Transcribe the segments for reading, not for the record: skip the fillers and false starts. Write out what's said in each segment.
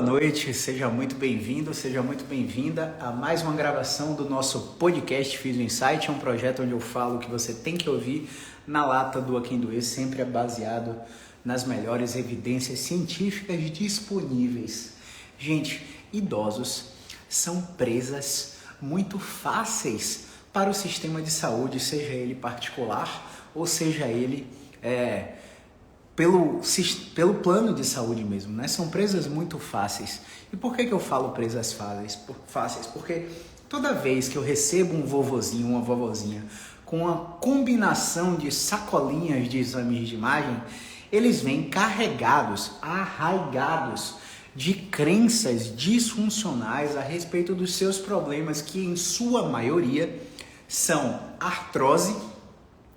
Boa noite, seja muito bem-vindo, seja muito bem-vinda a mais uma gravação do nosso podcast Fiz o Insight, é um projeto onde eu falo o que você tem que ouvir na lata do Aquém Doer, sempre é baseado nas melhores evidências científicas disponíveis. Gente, idosos são presas muito fáceis para o sistema de saúde, seja ele particular ou seja ele pelo plano de saúde mesmo, né? São presas muito fáceis. E por que eu falo presas fáceis? Porque toda vez que eu recebo um vovozinho, uma vovozinha, com uma combinação de sacolinhas de exames de imagem, eles vêm carregados, arraigados de crenças disfuncionais a respeito dos seus problemas, que em sua maioria são artrose,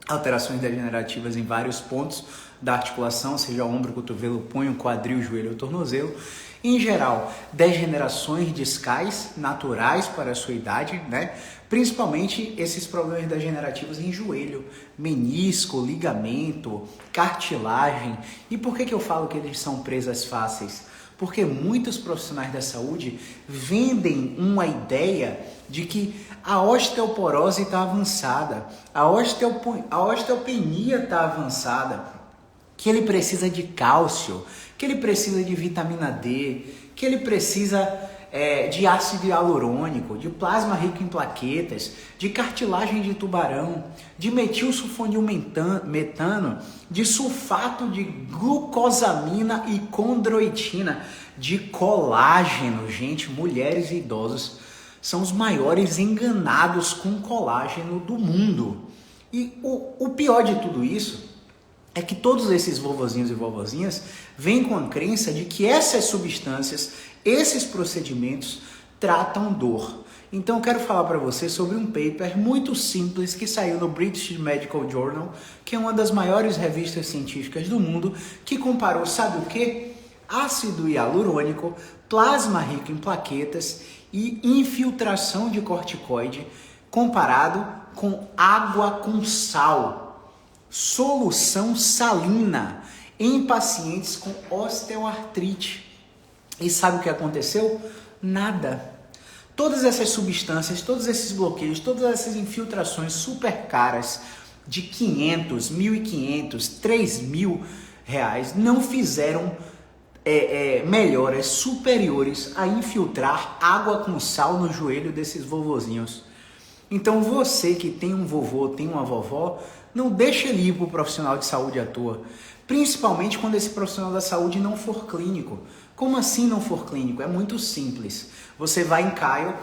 alterações degenerativas em vários pontos da articulação, seja ombro, cotovelo, punho, quadril, joelho ou tornozelo. Em geral, degenerações discais naturais para a sua idade, né? Principalmente esses problemas degenerativos em joelho, menisco, ligamento, cartilagem. E por que eu falo que eles são presas fáceis? Porque muitos profissionais da saúde vendem uma ideia de que a osteoporose está avançada, a osteopenia está avançada, que ele precisa de cálcio, que ele precisa de vitamina D, que ele precisa de ácido hialurônico, de plasma rico em plaquetas, de cartilagem de tubarão, de metilsulfonilmetano, de sulfato de glucosamina e condroitina, de colágeno. Gente, mulheres e idosos são os maiores enganados com colágeno do mundo. E o pior de tudo isso é que todos esses vovozinhos e vovozinhas vêm com a crença de que essas substâncias, esses procedimentos tratam dor. Então eu quero falar para você sobre um paper muito simples que saiu no British Medical Journal, que é uma das maiores revistas científicas do mundo, que comparou, sabe o quê? Ácido hialurônico, plasma rico em plaquetas e infiltração de corticoide comparado com água com sal. Solução salina em pacientes com osteoartrite. E sabe o que aconteceu? Nada. Todas essas substâncias, todos esses bloqueios, todas essas infiltrações super caras de 500, 1.500, 3.000 reais não fizeram melhoras superiores a infiltrar água com sal no joelho desses vovozinhos. Então você que tem um vovô, tem uma vovó, não deixe ele ir para o profissional de saúde à toa, principalmente quando esse profissional da saúde não for clínico. Como assim não for clínico? É muito simples. Você vai em Caio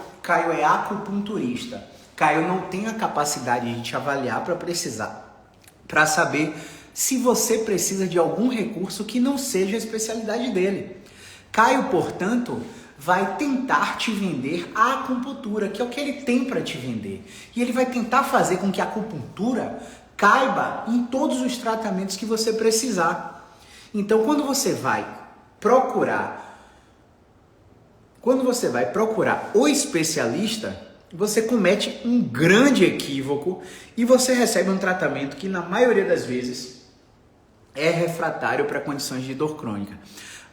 é acupunturista. Caio não tem a capacidade de te avaliar para saber se você precisa de algum recurso que não seja a especialidade dele. Caio, portanto, vai tentar te vender a acupuntura, que é o que ele tem para te vender. E ele vai tentar fazer com que a acupuntura caiba em todos os tratamentos que você precisar. Então, quando você vai procurar o especialista, você comete um grande equívoco e você recebe um tratamento que, na maioria das vezes, é refratário para condições de dor crônica.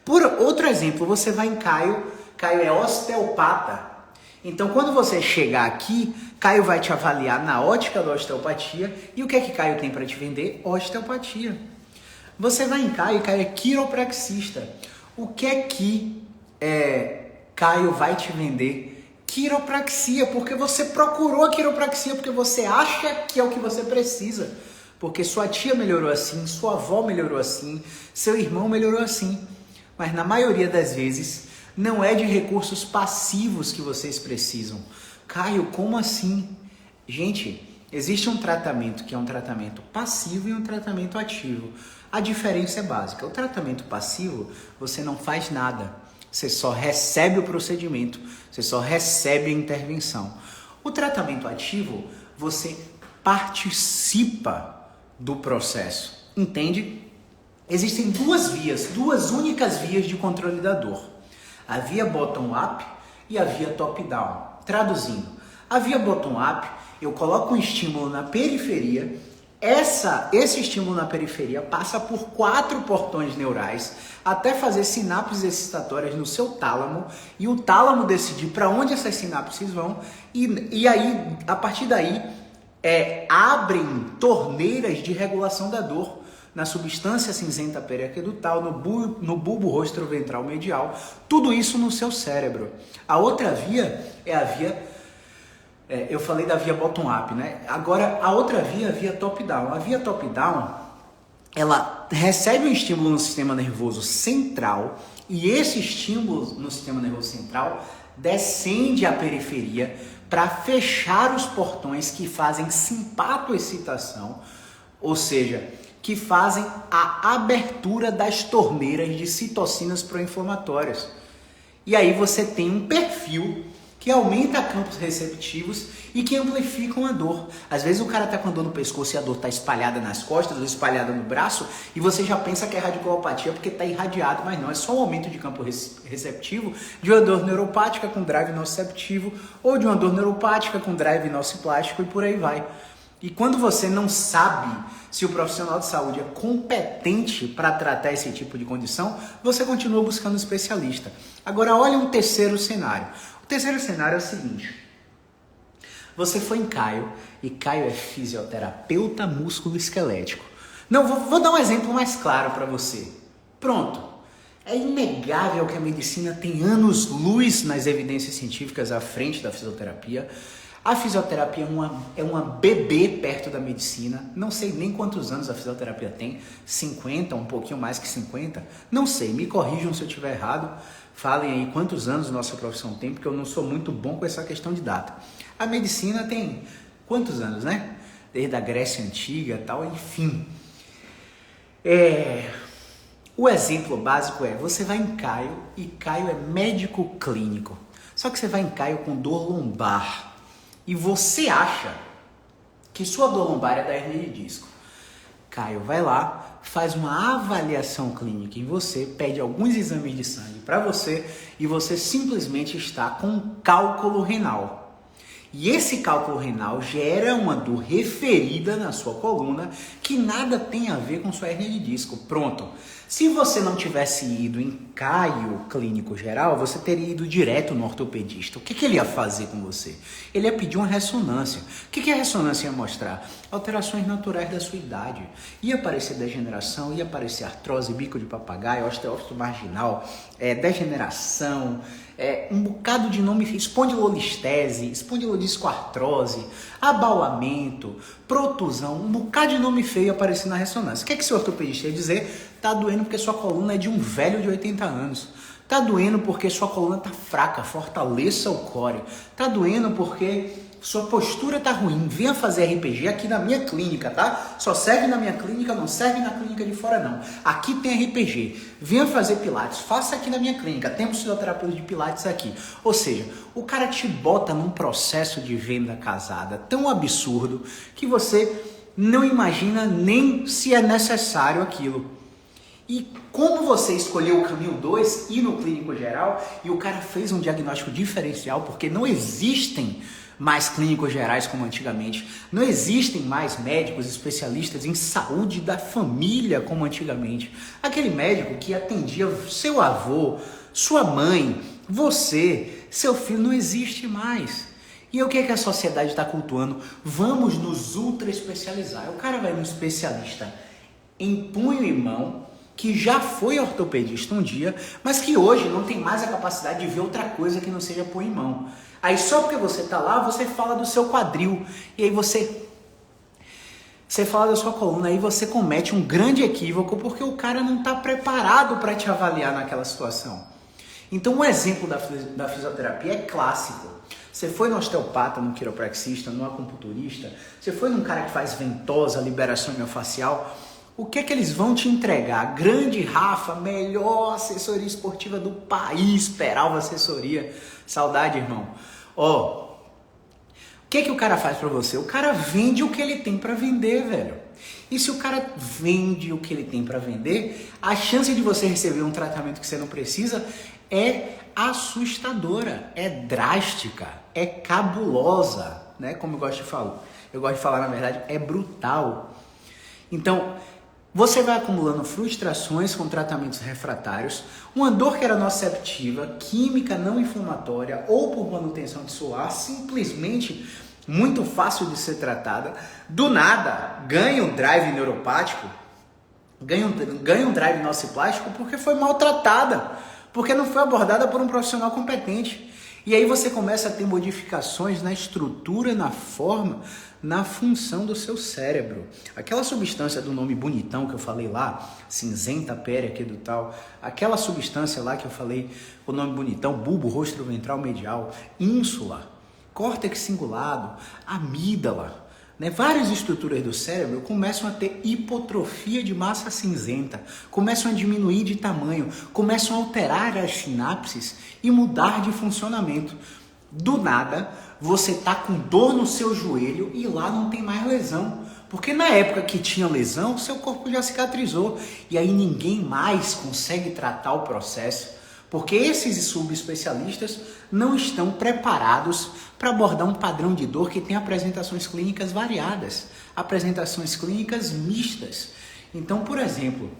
Por outro exemplo, você vai em Caio é osteopata. Então, quando você chegar aqui, Caio vai te avaliar na ótica da osteopatia. E o que é que Caio tem para te vender? Osteopatia. Você vai em Caio é quiropraxista. O que é que Caio vai te vender? Quiropraxia, porque você procurou a quiropraxia, porque você acha que é o que você precisa. Porque sua tia melhorou assim, sua avó melhorou assim, seu irmão melhorou assim. Mas na maioria das vezes, não é de recursos passivos que vocês precisam. Caio, como assim? Gente, existe um tratamento que é um tratamento passivo e um tratamento ativo. A diferença é básica. O tratamento passivo, você não faz nada. Você só recebe o procedimento, você só recebe a intervenção. O tratamento ativo, você participa do processo. Entende? Existem duas únicas vias de controle da dor. A via bottom-up e a via top-down. Traduzindo, a via bottom-up, eu coloco um estímulo na periferia Esse estímulo na periferia passa por 4 portões neurais até fazer sinapses excitatórias no seu tálamo e o tálamo decidir para onde essas sinapses vão e aí, a partir daí, abrem torneiras de regulação da dor na substância cinzenta periaquedutal, no bulbo rostroventral medial, tudo isso no seu cérebro. A outra via é a via... eu falei da via bottom-up, né? Agora, a outra via é a via top-down. A via top-down, ela recebe um estímulo no sistema nervoso central e esse estímulo no sistema nervoso central descende à periferia para fechar os portões que fazem simpatoexcitação, ou seja, que fazem a abertura das torneiras de citocinas pró-inflamatórias. E aí você tem um perfil que aumenta campos receptivos e que amplificam a dor. Às vezes o cara tá com a dor no pescoço e a dor tá espalhada nas costas ou espalhada no braço e você já pensa que é radiculopatia porque tá irradiado, mas não, é só um aumento de campo receptivo de uma dor neuropática com drive nociceptivo ou de uma dor neuropática com drive nociplástico e por aí vai. E quando você não sabe se o profissional de saúde é competente para tratar esse tipo de condição, você continua buscando um especialista. Agora olha um terceiro cenário. O terceiro cenário é o seguinte: você foi em Caio, e Caio é fisioterapeuta músculo-esquelético. Não, vou dar um exemplo mais claro para você. Pronto. É inegável que a medicina tem anos-luz nas evidências científicas à frente da fisioterapia. A fisioterapia é uma bebê perto da medicina. Não sei nem quantos anos a fisioterapia tem. 50, um pouquinho mais que 50. Não sei, me corrijam se eu estiver errado. Falem aí quantos anos nossa profissão tem, porque eu não sou muito bom com essa questão de data. A medicina tem quantos anos, né? Desde a Grécia Antiga e tal, enfim. O exemplo básico é, você vai em Caio, e Caio é médico clínico. Só que você vai em Caio com dor lombar. E você acha que sua dor lombar é da hernia de disco. Caio vai lá, faz uma avaliação clínica em você, pede alguns exames de sangue para você e você simplesmente está com um cálculo renal. E esse cálculo renal gera uma dor referida na sua coluna que nada tem a ver com sua hernia de disco. Pronto. Se você não tivesse ido em Caio Clínico Geral, você teria ido direto no ortopedista. O que ele ia fazer com você? Ele ia pedir uma ressonância. O que a ressonância ia mostrar? Alterações naturais da sua idade. Ia aparecer degeneração, ia aparecer artrose, bico de papagaio, osteófito marginal, degeneração, um bocado de nome, espondilolistese, espondilodiscoartrose, abaulamento, protusão, um bocado de nome feio aparecendo na ressonância. O que seu ortopedista ia dizer? Tá doendo porque sua coluna é de um velho de 80 anos. Tá doendo porque sua coluna tá fraca, fortaleça o core. Tá doendo porque sua postura tá ruim. Venha fazer RPG aqui na minha clínica, tá? Só serve na minha clínica, não serve na clínica de fora não. Aqui tem RPG. Venha fazer pilates, faça aqui na minha clínica. Temos fisioterapeuta de pilates aqui. Ou seja, o cara te bota num processo de venda casada tão absurdo que você não imagina nem se é necessário aquilo. E como você escolheu o caminho 2, ir no clínico geral, e o cara fez um diagnóstico diferencial, porque não existem mais clínicos gerais como antigamente, não existem mais médicos especialistas em saúde da família como antigamente. Aquele médico que atendia seu avô, sua mãe, você, seu filho, não existe mais. E o que a sociedade está cultuando? Vamos nos ultra especializar. O cara vai no especialista em punho e mão, que já foi ortopedista um dia, mas que hoje não tem mais a capacidade de ver outra coisa que não seja punho e mão. Aí só porque você está lá, você fala do seu quadril, e aí você fala da sua coluna, aí você comete um grande equívoco, porque o cara não está preparado para te avaliar naquela situação. Então o exemplo da fisioterapia é clássico. Você foi no osteopata, no quiropraxista, no acupunturista, você foi num cara que faz ventosa, liberação miofascial. O que eles vão te entregar? Grande Rafa, melhor assessoria esportiva do país, Peralva Assessoria. Saudade, irmão. O que o cara faz pra você? O cara vende o que ele tem pra vender, velho. E se o cara vende o que ele tem pra vender, a chance de você receber um tratamento que você não precisa é assustadora, é drástica, é cabulosa, né? Como eu gosto de falar. Eu gosto de falar, na verdade, é brutal. Então, você vai acumulando frustrações com tratamentos refratários, uma dor que era nociceptiva, química não inflamatória ou por manutenção tissular, simplesmente muito fácil de ser tratada. Do nada, ganha um drive neuropático, ganha um drive nociplástico porque foi maltratada, porque não foi abordada por um profissional competente. E aí você começa a ter modificações na estrutura, na forma, na função do seu cérebro. Aquela substância do nome bonitão que eu falei lá, cinzenta, périclo, tal, aquela substância lá que eu falei, o nome bonitão, bulbo rostroventral medial, ínsula, córtex cingulado, amígdala, né? Várias estruturas do cérebro começam a ter hipotrofia de massa cinzenta, começam a diminuir de tamanho, começam a alterar as sinapses e mudar de funcionamento. Do nada, você tá com dor no seu joelho e lá não tem mais lesão. Porque na época que tinha lesão, seu corpo já cicatrizou. E aí ninguém mais consegue tratar o processo. Porque esses subespecialistas não estão preparados para abordar um padrão de dor que tem apresentações clínicas variadas, apresentações clínicas mistas. Então, por exemplo,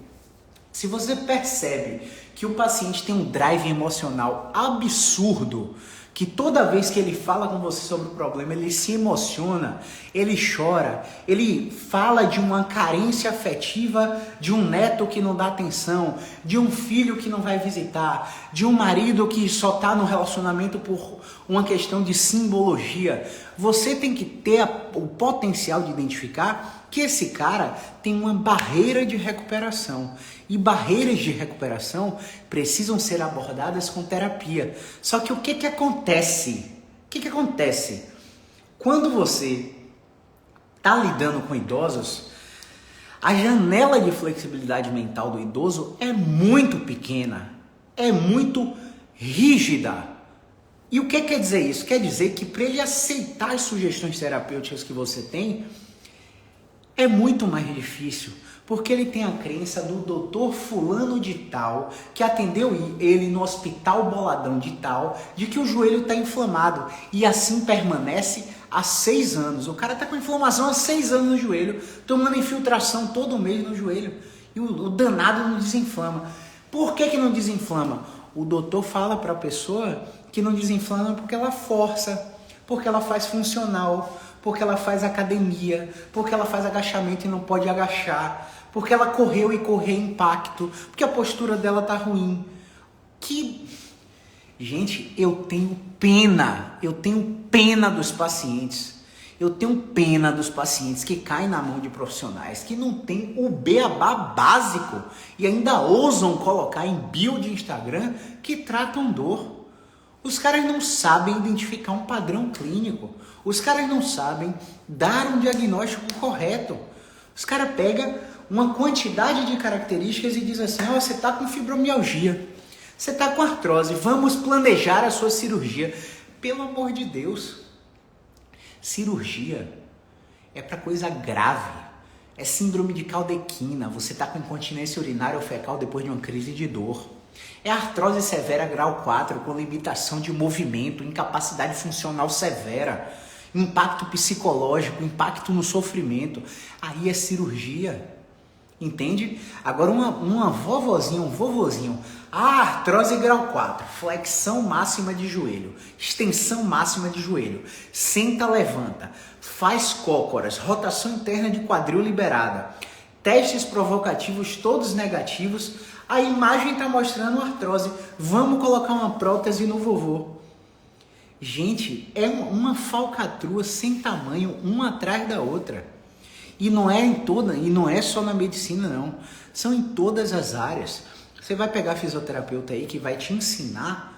se você percebe que o paciente tem um drive emocional absurdo, que toda vez que ele fala com você sobre o problema, ele se emociona, ele chora, ele fala de uma carência afetiva, de um neto que não dá atenção, de um filho que não vai visitar, de um marido que só está no relacionamento por uma questão de simbologia. Você tem que ter o potencial de identificar que esse cara tem uma barreira de recuperação. E barreiras de recuperação precisam ser abordadas com terapia. Só que o que acontece? O que acontece? Quando você está lidando com idosos, a janela de flexibilidade mental do idoso é muito pequena, é muito rígida. E o que quer dizer isso? Quer dizer que para ele aceitar as sugestões terapêuticas que você tem, é muito mais difícil, porque ele tem a crença do doutor fulano de tal, que atendeu ele no hospital boladão de tal, de que o joelho está inflamado, e assim permanece há 6 anos. O cara está com inflamação há 6 anos no joelho, tomando infiltração todo mês no joelho, e o danado não desinflama. Por que não desinflama? O doutor fala para a pessoa que não desinflama porque ela força, porque ela faz funcional, porque ela faz academia, porque ela faz agachamento e não pode agachar, porque ela correu e correu impacto, porque a postura dela tá ruim. Gente, eu tenho pena dos pacientes. Eu tenho pena dos pacientes que caem na mão de profissionais que não tem o beabá básico e ainda ousam colocar em bio de Instagram que tratam dor. Os caras não sabem identificar um padrão clínico. Os caras não sabem dar um diagnóstico correto. Os caras pegam uma quantidade de características e dizem assim: você está com fibromialgia, você está com artrose, vamos planejar a sua cirurgia. Pelo amor de Deus, cirurgia é para coisa grave. É síndrome de Caldequina, você está com incontinência urinária ou fecal depois de uma crise de dor. É artrose severa grau 4 com limitação de movimento, incapacidade funcional severa, impacto psicológico, impacto no sofrimento. Aí é cirurgia, entende? Agora uma vovozinha, um vovozinho, artrose grau 4, flexão máxima de joelho, extensão máxima de joelho, senta, levanta, faz cócoras, rotação interna de quadril liberada, testes provocativos todos negativos. A imagem está mostrando artrose. Vamos colocar uma prótese no vovô. Gente, é uma falcatrua sem tamanho, uma atrás da outra. E não é só na medicina, não. São em todas as áreas. Você vai pegar fisioterapeuta aí que vai te ensinar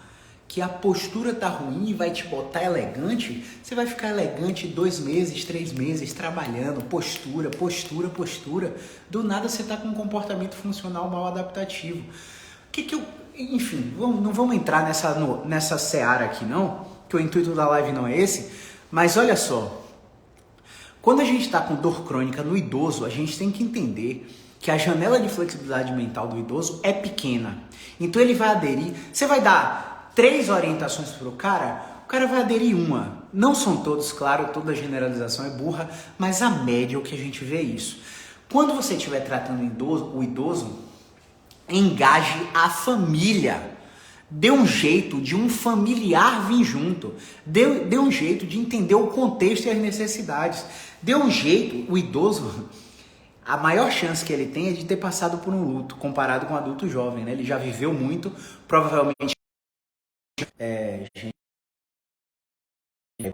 que a postura tá ruim e vai te botar elegante. Você vai ficar elegante 2 meses, 3 meses, trabalhando, postura. Do nada você tá com um comportamento funcional mal adaptativo. Enfim, não vamos entrar nessa seara aqui não, que o intuito da live não é esse, mas olha só. Quando a gente está com dor crônica no idoso, a gente tem que entender que a janela de flexibilidade mental do idoso é pequena. Então ele vai aderir, você vai dar 3 orientações para o cara vai aderir uma. Não são todos, claro, toda generalização é burra, mas a média é o que a gente vê isso. Quando você estiver tratando o idoso, engaje a família. Dê um jeito de um familiar vir junto. Dê um jeito de entender o contexto e as necessidades. Dê um jeito, o idoso, a maior chance que ele tem é de ter passado por um luto, comparado com um adulto jovem, né? Ele já viveu muito, provavelmente...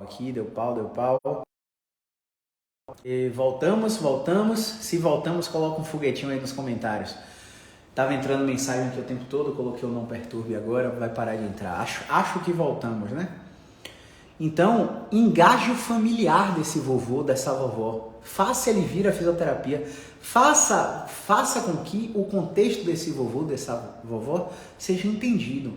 Aqui, deu pau. E voltamos. Se voltamos, coloca um foguetinho aí nos comentários. Tava entrando mensagem aqui o tempo todo, coloquei o não perturbe agora, vai parar de entrar. Acho que voltamos, né? Então, engaje o familiar desse vovô, dessa vovó. Faça ele vir à fisioterapia. Faça com que o contexto desse vovô, dessa vovó, seja entendido.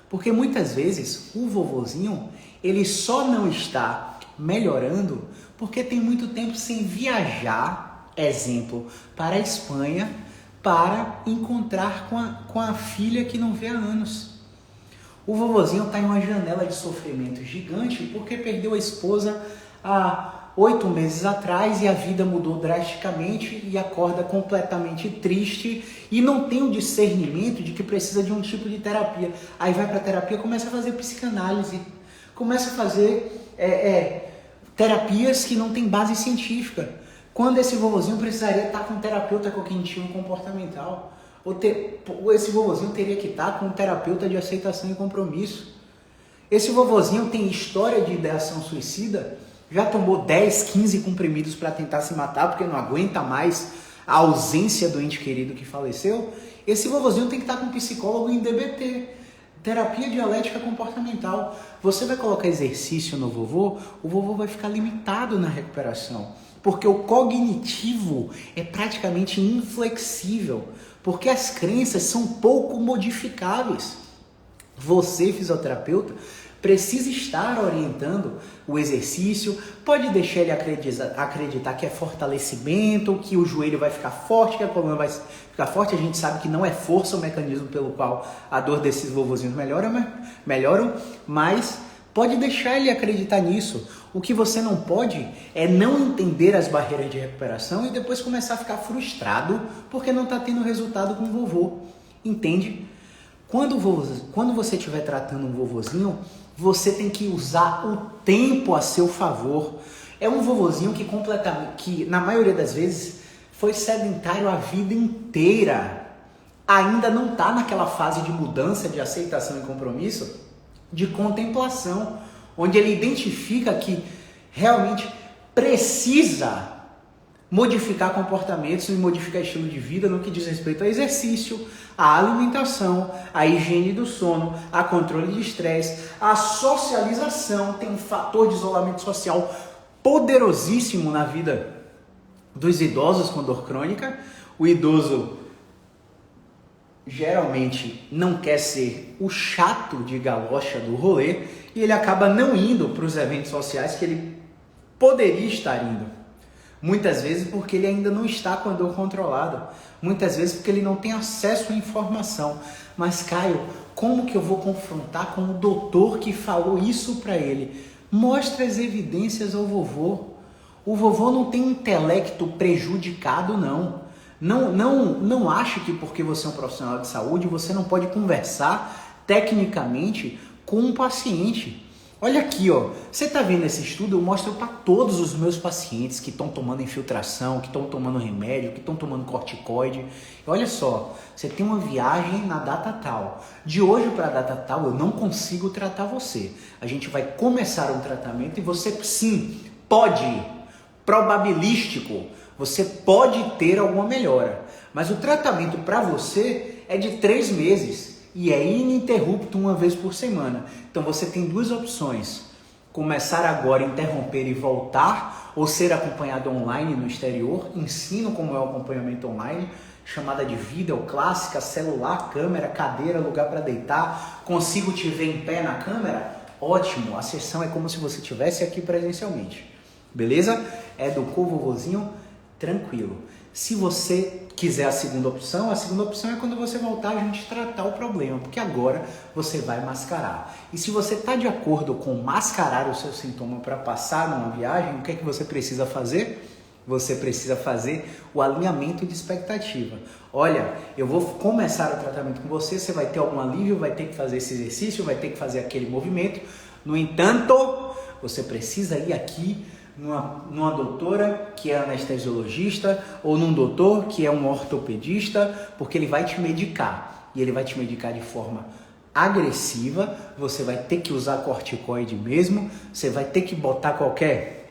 Porque muitas vezes o vovozinho, ele só não está melhorando porque tem muito tempo sem viajar, exemplo, para a Espanha, para encontrar com a filha que não vê há anos. O vovozinho está em uma janela de sofrimento gigante porque perdeu a esposa há 8 meses atrás e a vida mudou drasticamente e acorda completamente triste e não tem o discernimento de que precisa de um tipo de terapia. Aí vai para a terapia, começa a fazer psicanálise, começa a fazer terapias que não tem base científica. Quando esse vovozinho precisaria estar com um terapeuta cognitivo comportamental. Ou esse vovozinho teria que estar com um terapeuta de aceitação e compromisso. Esse vovozinho tem história de ideação suicida, já tomou 10, 15 comprimidos para tentar se matar porque não aguenta mais a ausência do ente querido que faleceu. Esse vovozinho tem que estar com um psicólogo em DBT, terapia dialética comportamental. Você vai colocar exercício no vovô, o vovô vai ficar limitado na recuperação. Porque o cognitivo é praticamente inflexível, porque as crenças são pouco modificáveis. Você, fisioterapeuta, precisa estar orientando o exercício, pode deixar ele acreditar que é fortalecimento, que o joelho vai ficar forte, que a coluna vai ficar forte. A gente sabe que não é força o mecanismo pelo qual a dor desses vovozinhos melhoram, mas pode deixar ele acreditar nisso. O que você não pode é não entender as barreiras de recuperação e depois começar a ficar frustrado porque não está tendo resultado com o vovô. Entende? Quando você estiver tratando um vovozinho, você tem que usar o tempo a seu favor. É um vovozinho que na maioria das vezes foi sedentário a vida inteira. Ainda não está naquela fase de mudança, de aceitação e compromisso, de contemplação, onde ele identifica que realmente precisa modificar comportamentos e modificar estilo de vida no que diz respeito ao exercício, à alimentação, à higiene do sono, a controle de estresse, a socialização. Tem um fator de isolamento social poderosíssimo na vida dos idosos com dor crônica. O idoso geralmente não quer ser o chato de galocha do rolê e ele acaba não indo para os eventos sociais que ele poderia estar indo. Muitas vezes porque ele ainda não está com a dor controlada. Muitas vezes porque ele não tem acesso à informação. Mas, Caio, como que eu vou confrontar com o doutor que falou isso para ele? Mostre as evidências ao vovô. O vovô não tem intelecto prejudicado, não. Não ache que porque você é um profissional de saúde, você não pode conversar tecnicamente com um paciente. Olha aqui, ó. Você está vendo esse estudo? Eu mostro para todos os meus pacientes que estão tomando infiltração, que estão tomando remédio, que estão tomando corticoide. E olha só, você tem uma viagem na data tal. De hoje para a data tal, eu não consigo tratar você. A gente vai começar um tratamento e você, sim, pode, probabilístico, você pode ter alguma melhora. Mas o tratamento para você é de 3 meses. E é ininterrupto, uma vez por semana. Então você tem 2 opções. Começar agora, interromper e voltar, ou ser acompanhado online no exterior. Ensino como é o acompanhamento online, chamada de vídeo clássica, celular, câmera, cadeira, lugar para deitar. Consigo te ver em pé na câmera? Ótimo, a sessão é como se você estivesse aqui presencialmente. Beleza? É do vovozinho, tranquilo. Se você quiser a segunda opção é quando você voltar a gente tratar o problema, porque agora você vai mascarar. E se você está de acordo com mascarar o seu sintoma para passar numa viagem, o que é que você precisa fazer? você precisa fazer o alinhamento de expectativa. Olha, eu vou começar o tratamento com você, você vai ter algum alívio, vai ter que fazer esse exercício, vai ter que fazer aquele movimento. No entanto, você precisa ir aqui numa doutora que é anestesiologista ou num doutor que é um ortopedista, porque ele vai te medicar. E ele vai te medicar de forma agressiva, você vai ter que usar corticoide mesmo, você vai ter que botar qualquer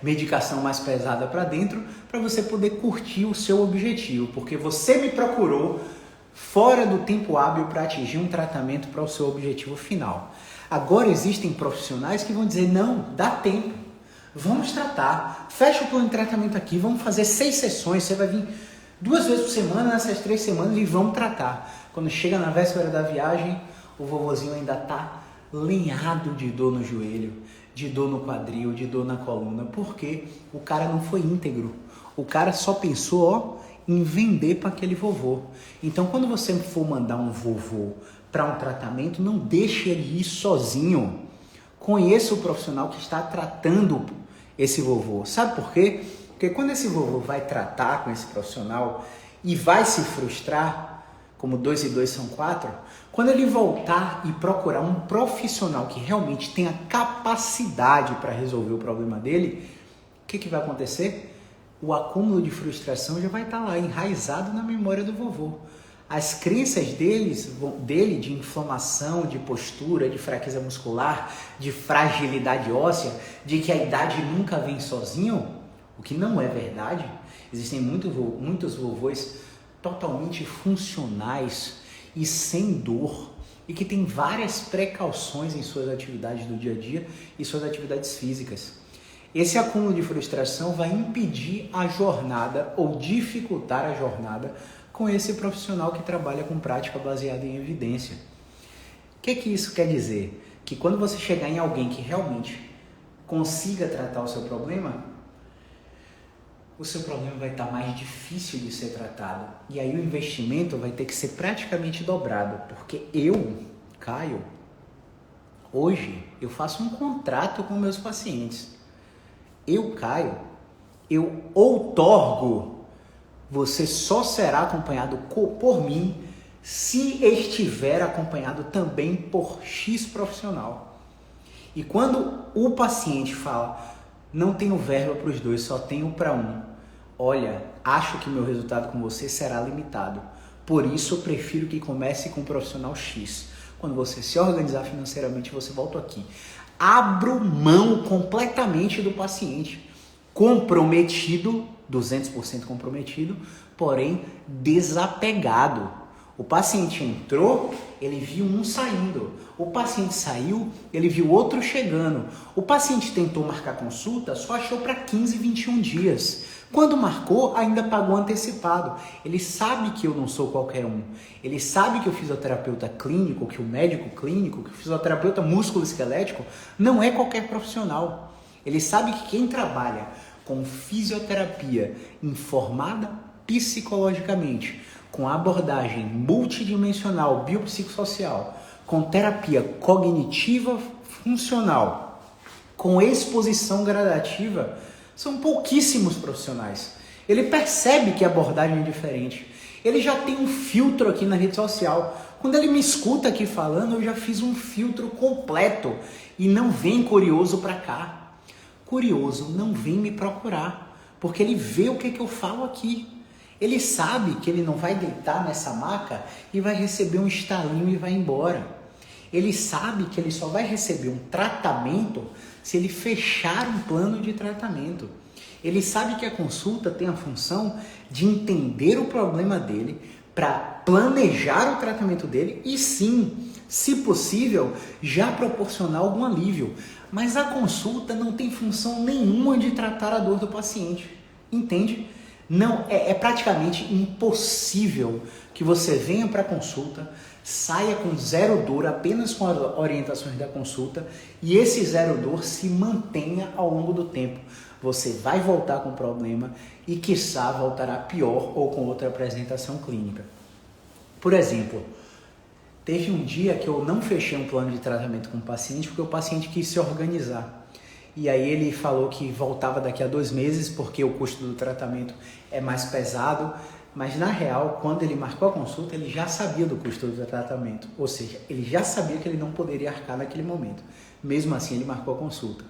medicação mais pesada para dentro para você poder curtir o seu objetivo, porque você me procurou fora do tempo hábil para atingir um tratamento para o seu objetivo final. Agora existem profissionais que vão dizer, não, dá tempo, vamos tratar, fecha o plano de tratamento aqui, vamos fazer 6 sessões, você vai vir 2 vezes por semana nessas 3 semanas e vamos tratar. Quando chega na véspera da viagem, o vovozinho ainda está lenhado de dor no joelho, de dor no quadril, de dor na coluna, porque o cara não foi íntegro. O cara só pensou em vender para aquele vovô. Então, quando você for mandar um vovô para um tratamento, não deixe ele ir sozinho. Conheça o profissional que está tratando esse vovô. Sabe por quê? Porque quando esse vovô vai tratar com esse profissional e vai se frustrar, como 2 e 2 são 4, quando ele voltar e procurar um profissional que realmente tenha capacidade para resolver o problema dele, o que vai acontecer? O acúmulo de frustração já vai estar lá, enraizado na memória do vovô. As crenças dele de inflamação, de postura, de fraqueza muscular, de fragilidade óssea, de que a idade nunca vem sozinho, o que não é verdade. Existem muitos vovôs totalmente funcionais e sem dor e que têm várias precauções em suas atividades do dia a dia e suas atividades físicas. Esse acúmulo de frustração vai impedir a jornada ou dificultar a jornada com esse profissional que trabalha com prática baseada em evidência. O que isso quer dizer? Que quando você chegar em alguém que realmente consiga tratar o seu problema vai estar mais difícil de ser tratado. E aí o investimento vai ter que ser praticamente dobrado. Porque eu, Caio, hoje eu faço um contrato com meus pacientes. Eu, Caio, eu outorgo, você só será acompanhado por mim se estiver acompanhado também por X profissional. E quando o paciente fala, não tenho verba para os dois, só tenho para um, olha, acho que meu resultado com você será limitado. Por isso eu prefiro que comece com um profissional X. Quando você se organizar financeiramente, você volta aqui. Abro mão completamente do paciente. Comprometido, 200% comprometido, porém desapegado. O paciente entrou, ele viu um saindo. O paciente saiu, ele viu outro chegando. O paciente tentou marcar consulta, só achou para 15, 21 dias. Quando marcou, ainda pagou antecipado. Ele sabe que eu não sou qualquer um. Ele sabe que o fisioterapeuta clínico, que o médico clínico, que o fisioterapeuta músculo-esquelético não é qualquer profissional. Ele sabe que quem trabalha com fisioterapia informada psicologicamente, com abordagem multidimensional biopsicossocial, com terapia cognitiva funcional, com exposição gradativa, são pouquíssimos profissionais. Ele percebe que a abordagem é diferente. Ele já tem um filtro aqui na rede social. Quando ele me escuta aqui falando, eu já fiz um filtro completo e não vem curioso para cá. Curioso não vem me procurar, porque ele vê o que eu falo aqui. Ele sabe que ele não vai deitar nessa maca e vai receber um estalinho e vai embora. Ele sabe que ele só vai receber um tratamento se ele fechar um plano de tratamento. Ele sabe que a consulta tem a função de entender o problema dele para planejar o tratamento dele e sim, se possível, já proporcionar algum alívio. Mas a consulta não tem função nenhuma de tratar a dor do paciente. Entende? Não, é praticamente impossível que você venha para a consulta, saia com zero dor, apenas com as orientações da consulta, e esse zero dor se mantenha ao longo do tempo. Você vai voltar com problema e, quiçá, voltará pior ou com outra apresentação clínica. Por exemplo, teve um dia que eu não fechei um plano de tratamento com o paciente porque o paciente quis se organizar. e aí ele falou que voltava daqui a 2 meses porque o custo do tratamento é mais pesado, mas na real, quando ele marcou a consulta, ele já sabia do custo do tratamento, ou seja, ele já sabia que ele não poderia arcar naquele momento. Mesmo assim, ele marcou a consulta.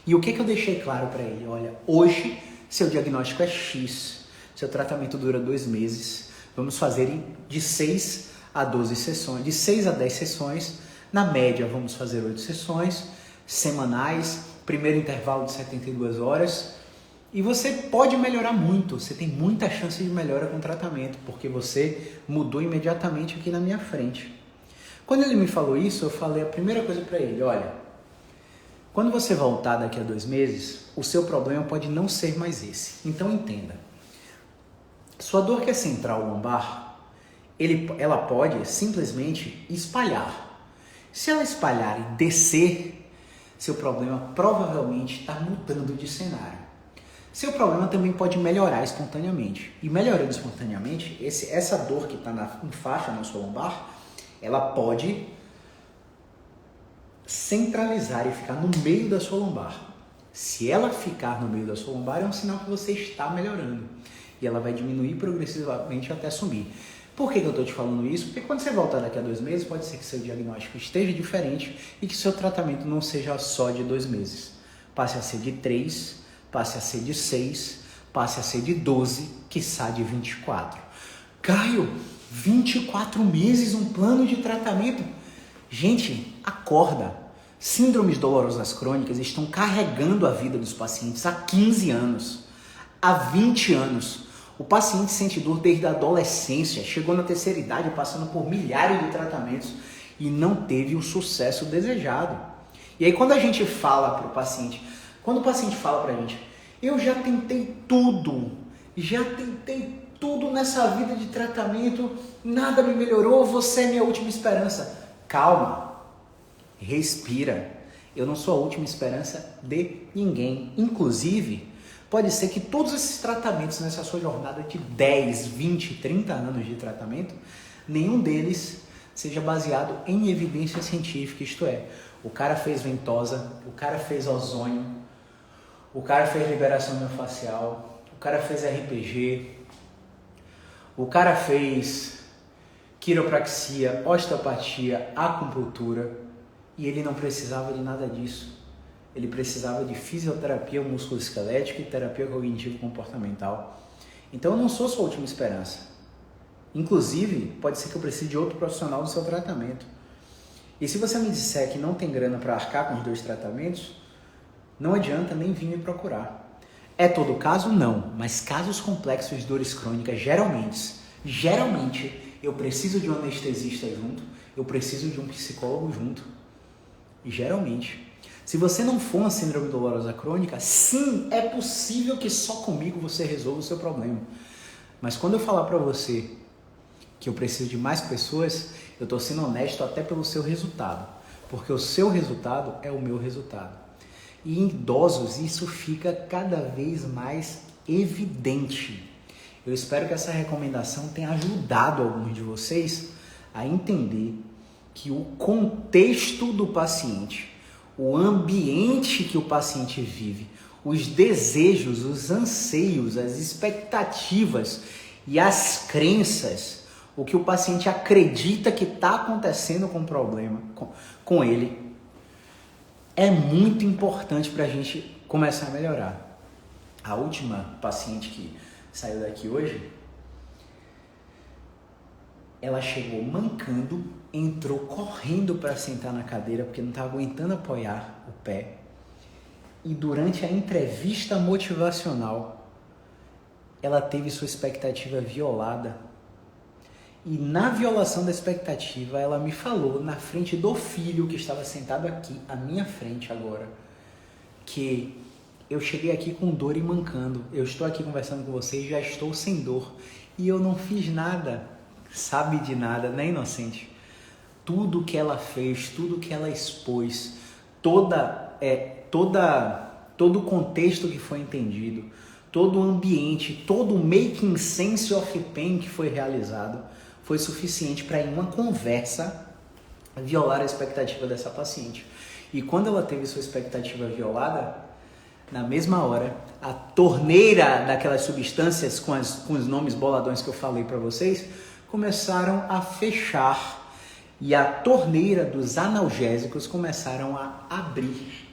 E o que eu deixei claro para ele? Olha, hoje seu diagnóstico é X, seu tratamento dura 2 meses, vamos fazer de 6 a 12 sessões, de 6 a 10 sessões, na média vamos fazer 8 sessões semanais, primeiro intervalo de 72 horas, e você pode melhorar muito, você tem muita chance de melhora com o tratamento, porque você mudou imediatamente aqui na minha frente. Quando ele me falou isso, eu falei a primeira coisa para ele, olha, quando você voltar daqui a 2 meses, o seu problema pode não ser mais esse. Então entenda, sua dor que é central lombar, ela pode simplesmente espalhar. Se ela espalhar e descer, seu problema provavelmente está mudando de cenário. Seu problema também pode melhorar espontaneamente. E melhorando espontaneamente, essa dor que está em faixa na sua lombar, ela pode centralizar e ficar no meio da sua lombar. Se ela ficar no meio da sua lombar, é um sinal que você está melhorando. E ela vai diminuir progressivamente até sumir. Por que eu estou te falando isso? Porque quando você voltar daqui a 2 meses, pode ser que seu diagnóstico esteja diferente e que seu tratamento não seja só de 2 meses. Passe a ser de 3, passe a ser de 6, passe a ser de 12, quiçá de 24. Caio, 24 meses um plano de tratamento? Gente, acorda. Síndromes dolorosas crônicas estão carregando a vida dos pacientes há 15 anos, há 20 anos. O paciente sente dor desde a adolescência, chegou na terceira idade passando por milhares de tratamentos e não teve o sucesso desejado. E aí quando a gente fala para o paciente, quando o paciente fala para a gente, eu já tentei tudo nessa vida de tratamento, nada me melhorou, você é minha última esperança. Calma, respira. Eu não sou a última esperança de ninguém. Inclusive, pode ser que todos esses tratamentos nessa sua jornada de 10, 20, 30 anos de tratamento, nenhum deles seja baseado em evidência científica, isto é, o cara fez ventosa, o cara fez ozônio, o cara fez liberação miofascial, o cara fez RPG, o cara fez quiropraxia, osteopatia, acupuntura, e ele não precisava de nada disso. Ele precisava de fisioterapia musculoesquelética e terapia cognitivo-comportamental. Então eu não sou sua última esperança. Inclusive, pode ser que eu precise de outro profissional no seu tratamento. E se você me disser que não tem grana para arcar com os 2 tratamentos, não adianta nem vir me procurar. É todo caso? Não. Mas casos complexos de dores crônicas, geralmente, eu preciso de um anestesista junto, eu preciso de um psicólogo junto. E geralmente. Se você não for uma síndrome dolorosa crônica, sim, é possível que só comigo você resolva o seu problema. Mas quando eu falar para você que eu preciso de mais pessoas, eu estou sendo honesto até pelo seu resultado. Porque o seu resultado é o meu resultado. E em idosos isso fica cada vez mais evidente. Eu espero que essa recomendação tenha ajudado alguns de vocês a entender que o contexto do paciente, o ambiente que o paciente vive, os desejos, os anseios, as expectativas e as crenças, o que o paciente acredita que está acontecendo com o problema, com ele, é muito importante para a gente começar a melhorar. A última paciente que saiu daqui hoje, ela chegou mancando, entrou correndo para sentar na cadeira porque não estava aguentando apoiar o pé. E durante a entrevista motivacional, ela teve sua expectativa violada. E na violação da expectativa, ela me falou na frente do filho que estava sentado aqui, à minha frente agora, que eu cheguei aqui com dor e mancando. Eu estou aqui conversando com vocês, já estou sem dor. E eu não fiz nada, sabe de nada, né, inocente? Tudo que ela fez, tudo que ela expôs, todo o contexto que foi entendido, todo o ambiente, todo o making sense of pain que foi realizado, foi suficiente para, em uma conversa, violar a expectativa dessa paciente. E quando ela teve sua expectativa violada, Na mesma hora, a torneira daquelas substâncias com os nomes boladões que eu falei para vocês começaram a fechar e a torneira dos analgésicos começaram a abrir.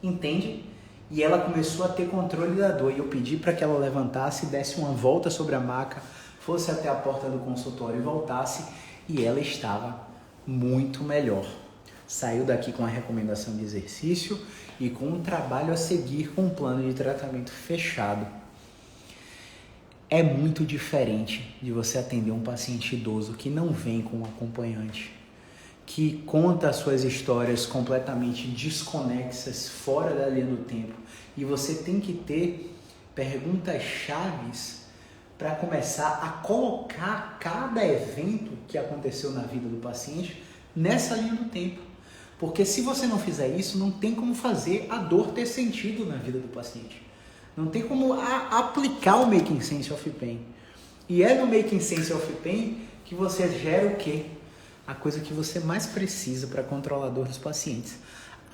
Entende? E ela começou a ter controle da dor. E eu pedi para que ela levantasse, desse uma volta sobre a maca, fosse até a porta do consultório e voltasse. E ela estava muito melhor. Saiu daqui com a recomendação de exercício e com um trabalho a seguir com um plano de tratamento fechado. É muito diferente de você atender um paciente idoso que não vem com um acompanhante, que conta as suas histórias completamente desconexas, fora da linha do tempo. E você tem que ter perguntas-chaves para começar a colocar cada evento que aconteceu na vida do paciente nessa linha do tempo. Porque se você não fizer isso, não tem como fazer a dor ter sentido na vida do paciente. Não tem como aplicar o Making Sense of Pain. E é no Making Sense of Pain que você gera o quê? A coisa que você mais precisa para controlar a dor dos pacientes.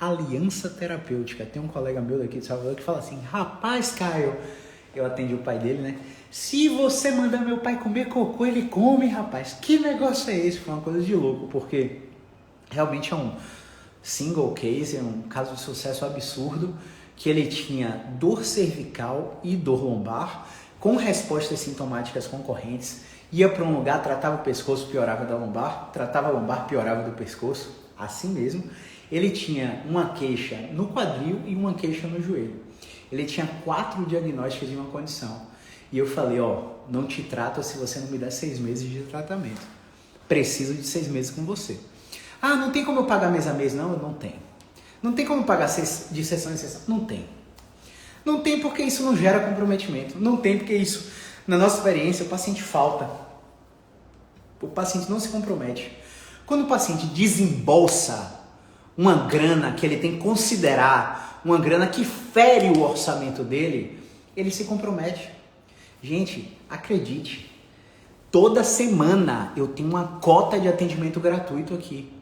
Aliança terapêutica. Tem um colega meu daqui de Salvador que fala assim: rapaz, Caio, eu atendi o pai dele, né? Se você mandar meu pai comer cocô, ele come, rapaz. Que negócio é esse? Foi uma coisa de louco, porque realmente é um single case, é um caso de sucesso absurdo, que ele tinha dor cervical e dor lombar, com respostas sintomáticas concorrentes, ia para um lugar, tratava o pescoço, piorava da lombar, tratava a lombar, piorava do pescoço, assim mesmo. Ele tinha uma queixa no quadril e uma queixa no joelho. Ele tinha 4 diagnósticos de uma condição. E eu falei, não te trato se você não me der 6 meses de tratamento. Preciso de 6 meses com você. Ah, não tem como eu pagar mês a mês? Não, eu não tenho. Não tem como pagar de sessão em sessão? Não tem. Não tem porque isso não gera comprometimento. Não tem porque isso, na nossa experiência, o paciente falta. O paciente não se compromete. Quando o paciente desembolsa uma grana que ele tem que considerar, uma grana que fere o orçamento dele, ele se compromete. Gente, acredite, toda semana eu tenho uma cota de atendimento gratuito aqui.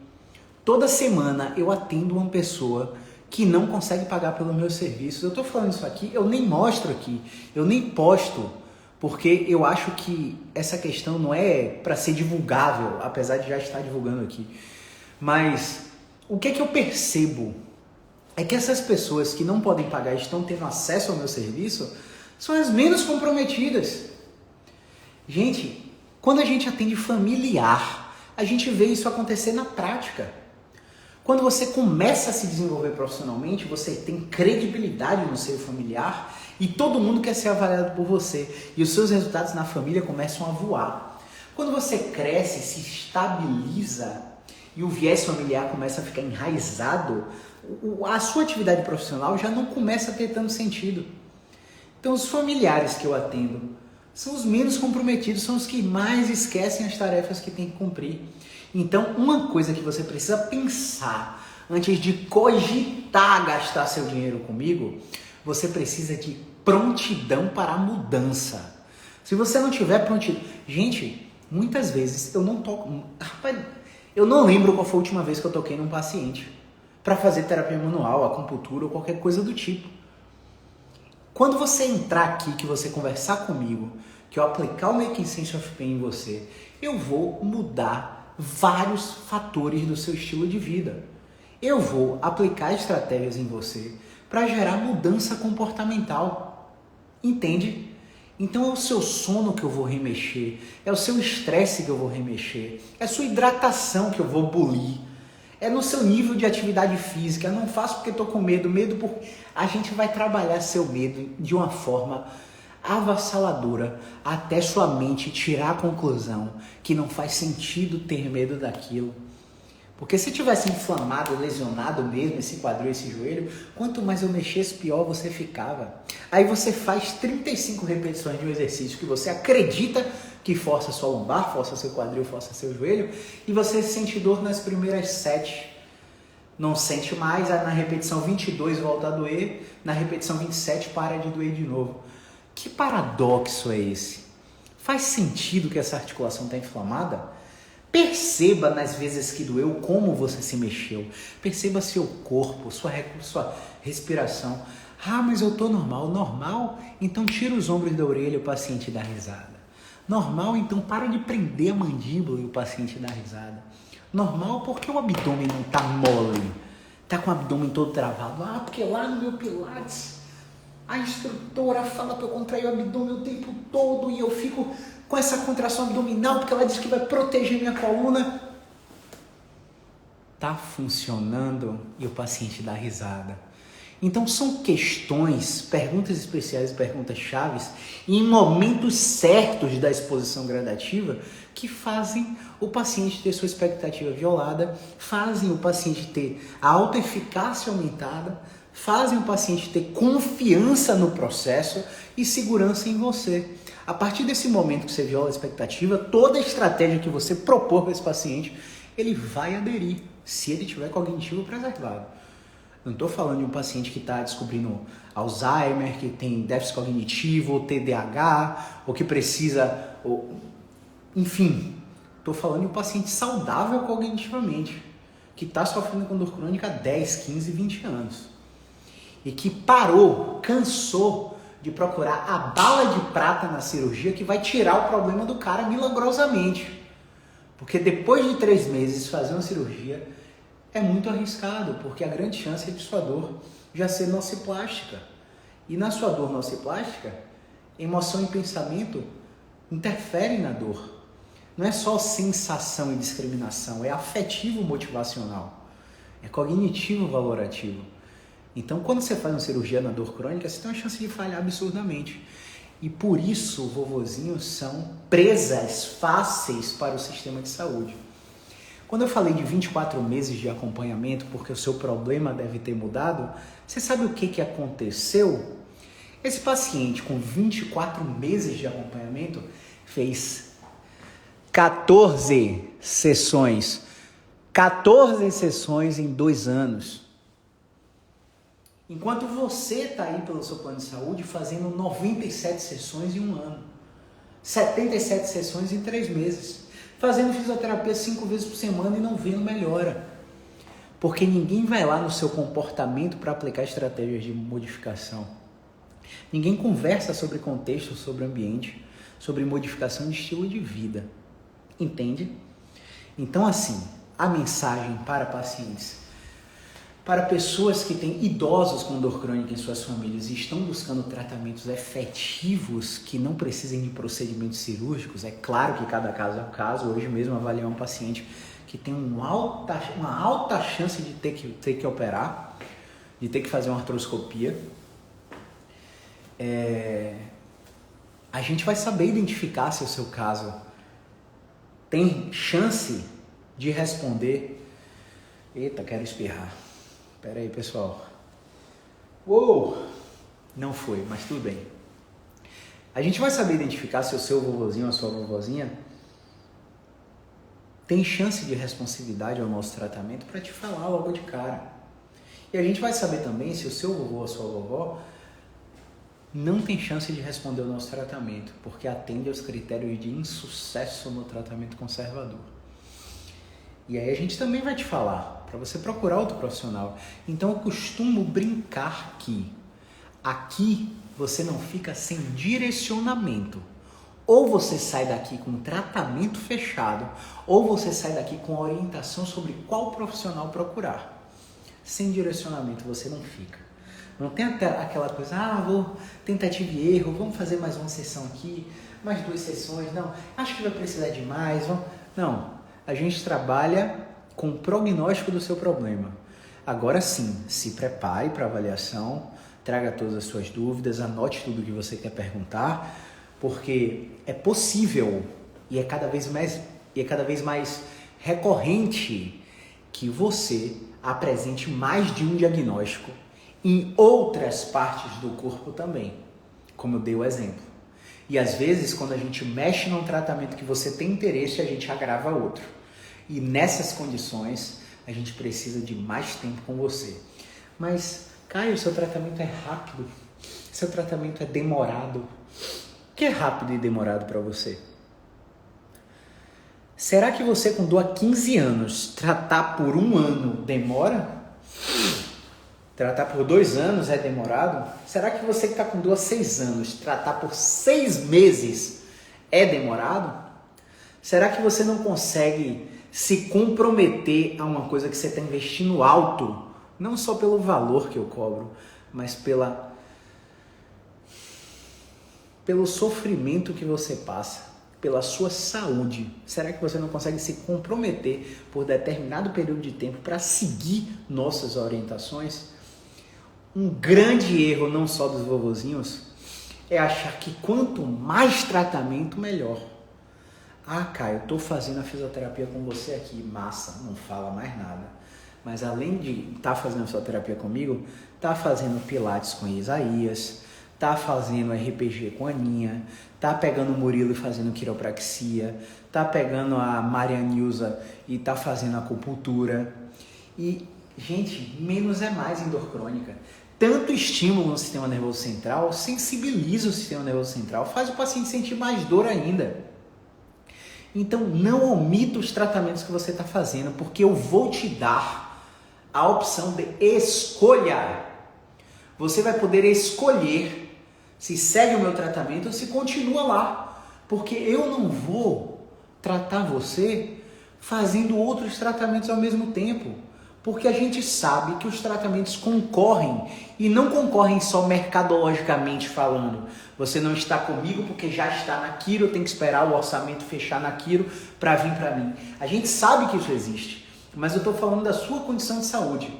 Toda semana eu atendo uma pessoa que não consegue pagar pelos meus serviços. Eu estou falando isso aqui, eu nem mostro aqui, eu nem posto, porque eu acho que essa questão não é para ser divulgável, apesar de já estar divulgando aqui. Mas o que é que eu percebo? É que essas pessoas que não podem pagar e estão tendo acesso ao meu serviço são as menos comprometidas. Gente, quando a gente atende familiar, a gente vê isso acontecer na prática. Quando você começa a se desenvolver profissionalmente, você tem credibilidade no seio familiar e todo mundo quer ser avaliado por você. E os seus resultados na família começam a voar. Quando você cresce, se estabiliza e o viés familiar começa a ficar enraizado, a sua atividade profissional já não começa a ter tanto sentido. Então, os familiares que eu atendo são os menos comprometidos, são os que mais esquecem as tarefas que tem que cumprir. Então, uma coisa que você precisa pensar antes de cogitar gastar seu dinheiro comigo, você precisa de prontidão para a mudança. Se você não tiver prontidão... Gente, muitas vezes eu não toco... Rapaz, eu não lembro qual foi a última vez que eu toquei num paciente para fazer terapia manual, acupuntura ou qualquer coisa do tipo. Quando você entrar aqui, que você conversar comigo, que eu aplicar o Making Sense of Pain em você, eu vou mudar vários fatores do seu estilo de vida. Eu vou aplicar estratégias em você para gerar mudança comportamental. Entende? Então é o seu sono que eu vou remexer, é o seu estresse que eu vou remexer, é a sua hidratação que eu vou bulir, é no seu nível de atividade física. Eu não faço porque estou com medo porque a gente vai trabalhar seu medo de uma forma avassaladora até sua mente tirar a conclusão que não faz sentido ter medo daquilo. Porque se tivesse inflamado, lesionado mesmo esse quadril, esse joelho, quanto mais eu mexesse, pior você ficava. Aí você faz 35 repetições de um exercício que você acredita que força sua lombar, força seu quadril, força seu joelho, e você sente dor nas primeiras 7. Não sente mais, aí na repetição 22 volta a doer, na repetição 27 para de doer de novo. Que paradoxo é esse? Faz sentido que essa articulação está inflamada? Perceba nas vezes que doeu como você se mexeu. Perceba seu corpo, sua respiração. Ah, mas eu tô normal. Normal? Então tira os ombros da orelha e o paciente dá risada. Normal? Então para de prender a mandíbula e o paciente dá risada. Normal porque o abdômen não tá mole, tá com o abdômen todo travado. Ah, porque lá no meu Pilates a instrutora fala para eu contrair o abdômen o tempo todo e eu fico com essa contração abdominal porque ela diz que vai proteger minha coluna. Tá funcionando e o paciente dá risada. Então são questões, perguntas especiais, perguntas chaves, em momentos certos da exposição gradativa que fazem o paciente ter sua expectativa violada, fazem o paciente ter a autoeficácia aumentada, fazem o paciente ter confiança no processo e segurança em você. A partir desse momento que você viola a expectativa, toda a estratégia que você propor para esse paciente, ele vai aderir, se ele tiver cognitivo preservado. Não estou falando de um paciente que está descobrindo Alzheimer, que tem déficit cognitivo, ou TDAH, ou que precisa... Enfim, estou falando de um paciente saudável cognitivamente, que está sofrendo com dor crônica há 10, 15, 20 anos. E que parou, cansou de procurar a bala de prata na cirurgia que vai tirar o problema do cara milagrosamente. Porque depois de 3 meses fazer uma cirurgia é muito arriscado, porque a grande chance é de sua dor já ser nociplástica. E na sua dor nociplástica, emoção e pensamento interferem na dor. Não é só sensação e discriminação, é afetivo motivacional, é cognitivo valorativo. Então, quando você faz uma cirurgia na dor crônica, você tem uma chance de falhar absurdamente. E por isso, vovozinhos são presas fáceis para o sistema de saúde. Quando eu falei de 24 meses de acompanhamento, porque o seu problema deve ter mudado, você sabe o que aconteceu? Esse paciente com 24 meses de acompanhamento fez 14 sessões. 14 sessões em 2 anos. Enquanto você está aí pelo seu plano de saúde fazendo 97 sessões em 1 ano. 77 sessões em 3 meses. Fazendo fisioterapia 5 vezes por semana e não vendo melhora. Porque ninguém vai lá no seu comportamento para aplicar estratégias de modificação. Ninguém conversa sobre contexto, sobre ambiente, sobre modificação de estilo de vida. Entende? Então, assim, a mensagem para pacientes, para pessoas que têm idosos com dor crônica em suas famílias e estão buscando tratamentos efetivos que não precisem de procedimentos cirúrgicos, é claro que cada caso é um caso. Hoje mesmo avaliar um paciente que tem uma alta chance de ter que operar, de ter que fazer uma artroscopia. A gente vai saber identificar se o seu caso tem chance de responder. Eita, quero espirrar. Pera aí, pessoal. Uou! Não foi, mas tudo bem. A gente vai saber identificar se o seu vovozinho ou a sua vovozinha tem chance de responsividade ao nosso tratamento para te falar logo de cara. E a gente vai saber também se o seu vovô ou a sua vovó não tem chance de responder ao nosso tratamento, porque atende aos critérios de insucesso no tratamento conservador. E aí a gente também vai te falar, para você procurar outro profissional. Então eu costumo brincar que aqui você não fica sem direcionamento. Ou você sai daqui com um tratamento fechado, ou você sai daqui com orientação sobre qual profissional procurar. Sem direcionamento você não fica. Não tem aquela coisa, vou tentativa e erro, vamos fazer mais uma sessão aqui, mais 2 sessões, não, acho que vai precisar de mais, vamos... Não, a gente trabalha com o prognóstico do seu problema. Agora sim, se prepare para a avaliação, traga todas as suas dúvidas, anote tudo o que você quer perguntar, porque é possível e é cada vez mais recorrente que você apresente mais de um diagnóstico em outras partes do corpo também, como eu dei o exemplo. E às vezes, quando a gente mexe num tratamento que você tem interesse, a gente agrava outro. E nessas condições, a gente precisa de mais tempo com você. Mas, Caio, seu tratamento é rápido, seu tratamento é demorado. O que é rápido e demorado para você? Será que você, com dor há 15 anos, tratar por 1 ano demora? Tratar por 2 anos é demorado? Será que você que está com dor há 6 anos, tratar por 6 meses é demorado? Será que você não consegue se comprometer a uma coisa que você está investindo alto? Não só pelo valor que eu cobro, mas pelo sofrimento que você passa, pela sua saúde. Será que você não consegue se comprometer por determinado período de tempo para seguir nossas orientações? Um grande erro, não só dos vovozinhos, é achar que quanto mais tratamento, melhor. Ah, Caio, eu estou fazendo a fisioterapia com você aqui, massa, não fala mais nada. Mas além de estar fazendo a fisioterapia comigo, tá fazendo pilates com Isaías, tá fazendo RPG com a Aninha, tá pegando o Murilo e fazendo quiropraxia, tá pegando a Maria Nilza e tá fazendo acupuntura. E, gente, menos é mais em dor crônica. Tanto estímulo no sistema nervoso central sensibiliza o sistema nervoso central, faz o paciente sentir mais dor ainda. Então, não omita os tratamentos que você está fazendo, porque eu vou te dar a opção de escolha. Você vai poder escolher se segue o meu tratamento ou se continua lá, porque eu não vou tratar você fazendo outros tratamentos ao mesmo tempo. Porque a gente sabe que os tratamentos concorrem e não concorrem só mercadologicamente falando. Você não está comigo porque já está na Quiro, eu tenho que esperar o orçamento fechar na Quiro para vir para mim. A gente sabe que isso existe, mas eu estou falando da sua condição de saúde.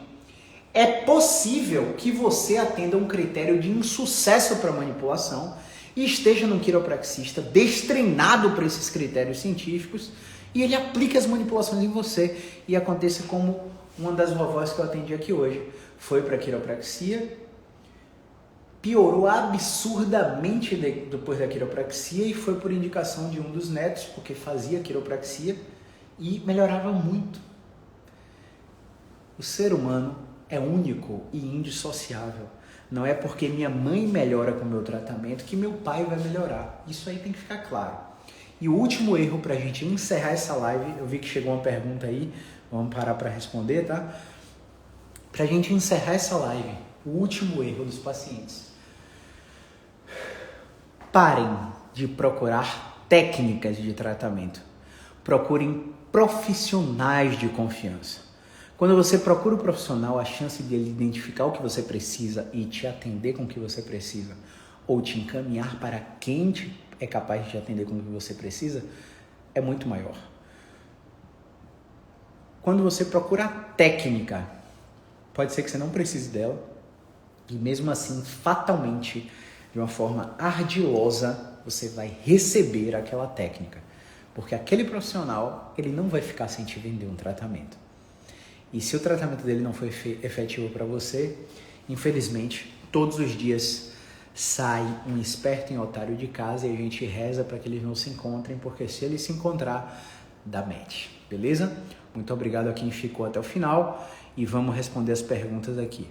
É possível que você atenda um critério de insucesso para manipulação e esteja num quiropraxista destreinado para esses critérios científicos e ele aplique as manipulações em você e aconteça como uma das vovós que eu atendi aqui hoje. Foi para quiropraxia, piorou absurdamente depois da quiropraxia e foi por indicação de um dos netos, porque fazia quiropraxia e melhorava muito. O ser humano é único e indissociável. Não é porque minha mãe melhora com o meu tratamento que meu pai vai melhorar. Isso aí tem que ficar claro. E o último erro para a gente encerrar essa live, eu vi que chegou uma pergunta aí, vamos parar para responder, tá? Para a gente encerrar essa live, o último erro dos pacientes. Parem de procurar técnicas de tratamento. Procurem profissionais de confiança. Quando você procura um profissional, a chance de ele identificar o que você precisa e te atender com o que você precisa, ou te encaminhar para quem é capaz de te atender com o que você precisa, é muito maior. Quando você procura a técnica, pode ser que você não precise dela, e mesmo assim, fatalmente, de uma forma ardilosa, você vai receber aquela técnica. Porque aquele profissional, ele não vai ficar sem te vender um tratamento. E se o tratamento dele não foi efetivo para você, infelizmente, todos os dias sai um esperto em otário de casa e a gente reza para que eles não se encontrem, porque se eles se encontrar, dá match, beleza? Muito obrigado a quem ficou até o final e vamos responder as perguntas aqui.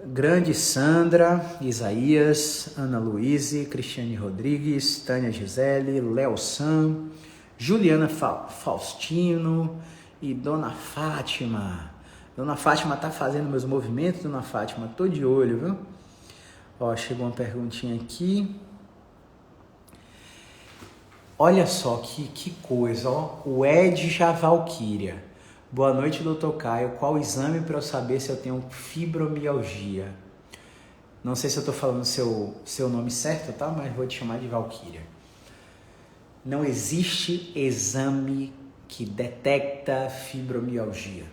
Grande Sandra, Isaías, Ana Luíse, Cristiane Rodrigues, Tânia Gisele, Léo Sam, Juliana Faustino e Dona Fátima. Dona Fátima tá fazendo meus movimentos, Dona Fátima, tô de olho, viu? Ó, chegou uma perguntinha aqui. Olha só que coisa, ó. O Ed Javalquíria. Boa noite, doutor Caio. Qual exame para eu saber se eu tenho fibromialgia? Não sei se eu estou falando seu nome certo, tá? Mas vou te chamar de Valquíria. Não existe exame que detecta fibromialgia.